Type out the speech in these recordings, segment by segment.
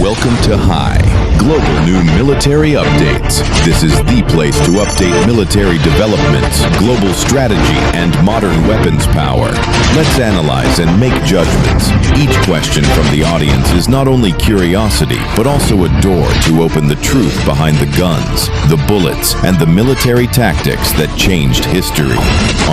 Welcome to High, global new military updates. This is the place to update military developments, global strategy, and modern weapons power. Let's analyze and make judgments. Each question from the audience is not only curiosity, but also a door to open the truth behind the guns, the bullets, and the military tactics that changed history.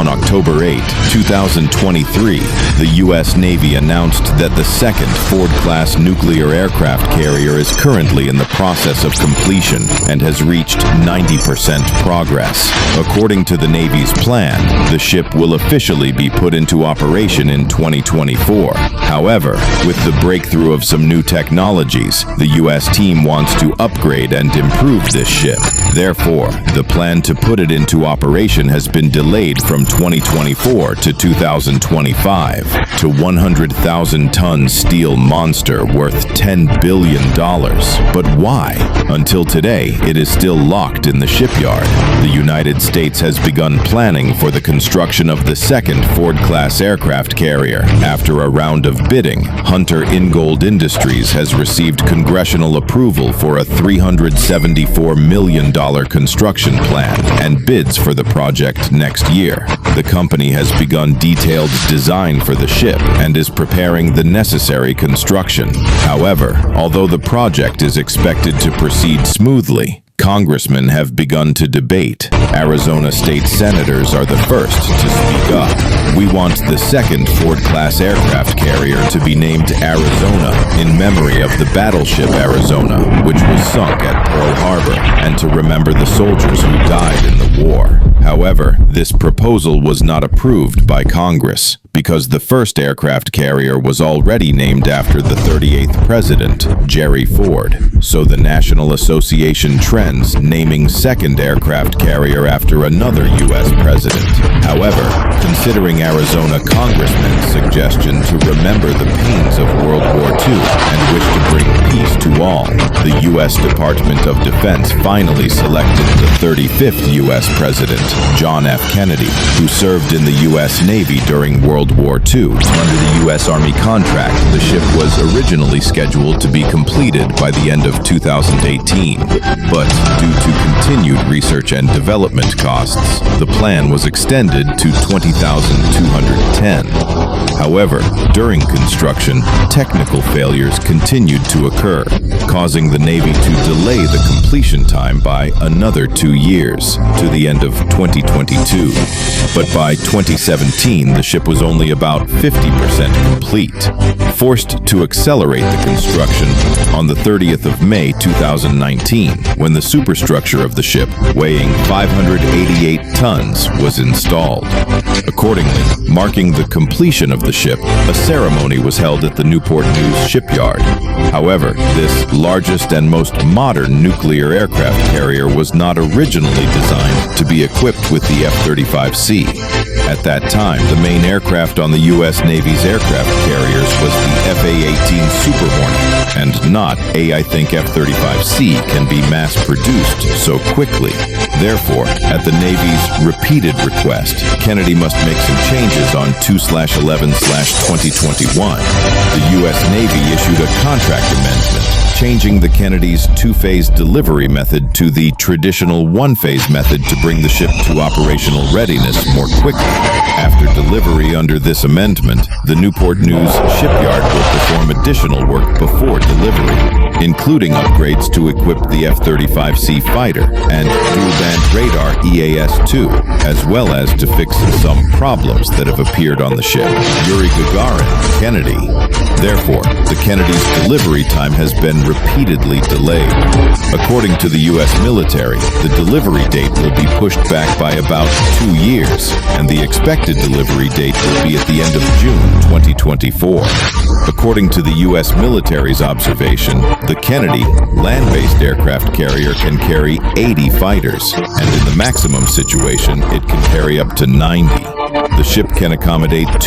On October 8, 2023, the U.S. Navy announced that the second Ford-class nuclear aircraft carrier is currently in the process of completion and has reached 90% progress. According to the Navy's plan, the ship will officially be put into operation in 2024. However, with the breakthrough of some new technologies, the U.S. team wants to upgrade and improve this ship. Therefore, the plan to put it into operation has been delayed from 2024 to 2025 to 100,000-ton steel monster worth $10 billion. But why? Until today, it is still locked in the shipyard. The United States has begun planning for the construction of the second Ford-class aircraft carrier. After a round of bidding, Hunter Ingold Industries has received congressional approval for a $374 million construction plan and bids for the project next year. The company has begun detailed design for the ship and is preparing the necessary construction. However, although the project is expected to proceed smoothly, congressmen have begun to debate. Arizona state senators are the first to speak up. We want the second Ford-class aircraft carrier to be named Arizona in memory of the battleship Arizona, which was sunk at Pearl Harbor, and to remember the soldiers who died in the war. However, this proposal was not approved by Congress because the first aircraft carrier was already named after the 38th president, Gerry Ford. So the National Association trends naming second aircraft carrier after another U.S. president. However, considering Arizona congressman's suggestion to remember the pains of World War II and wish to bring peace to all, the U.S. Department of Defense finally selected the 35th U.S. president, John F. Kennedy, who served in the U.S. Navy during World War II. Under the U.S. Army contract, the ship was originally scheduled to be completed by the end of 2018. But due to continued research and development costs, the plan was extended to 20,210. However, during construction, technical failures continued to occur, causing the Navy to delay the completion time by another 2 years, to the end of 2022. But by 2017, the ship was only about 50% complete. Forced to accelerate the construction on the 30th of May 2019, when the superstructure of the ship, weighing 588 tons, was installed. Accordingly, marking the completion of the ship, a ceremony was held at the Newport News shipyard. However, this largest and most modern nuclear aircraft carrier was not originally designed to be equipped with the F-35C. At that time, the main aircraft on the U.S. Navy's aircraft carriers was the F/A-18 Super Hornet, and not I think F-35C can be mass-produced so quickly. Therefore, at the Navy's repeated request, Kennedy must make some changes on 2/11/2021. The U.S. Navy issued a contract amendment, changing the Kennedy's two-phase delivery method to the traditional one-phase method to bring the ship to operational readiness more quickly. After delivery under this amendment, the Newport News shipyard will perform additional work before delivery, including upgrades to equip the F-35C fighter and dual-band radar EAS-2, as well as to fix some problems that have appeared on the ship. Yuri Gagarin, Kennedy. Therefore, the Kennedy's delivery time has been repeatedly delayed. According to the U.S. military, the delivery date will be pushed back by about 2 years, and the expected delivery date will be at the end of June 2024. According to the U.S. military's observation, the Kennedy land-based aircraft carrier can carry 80 fighters, and in the maximum situation, it can carry up to 90. The ship can accommodate 2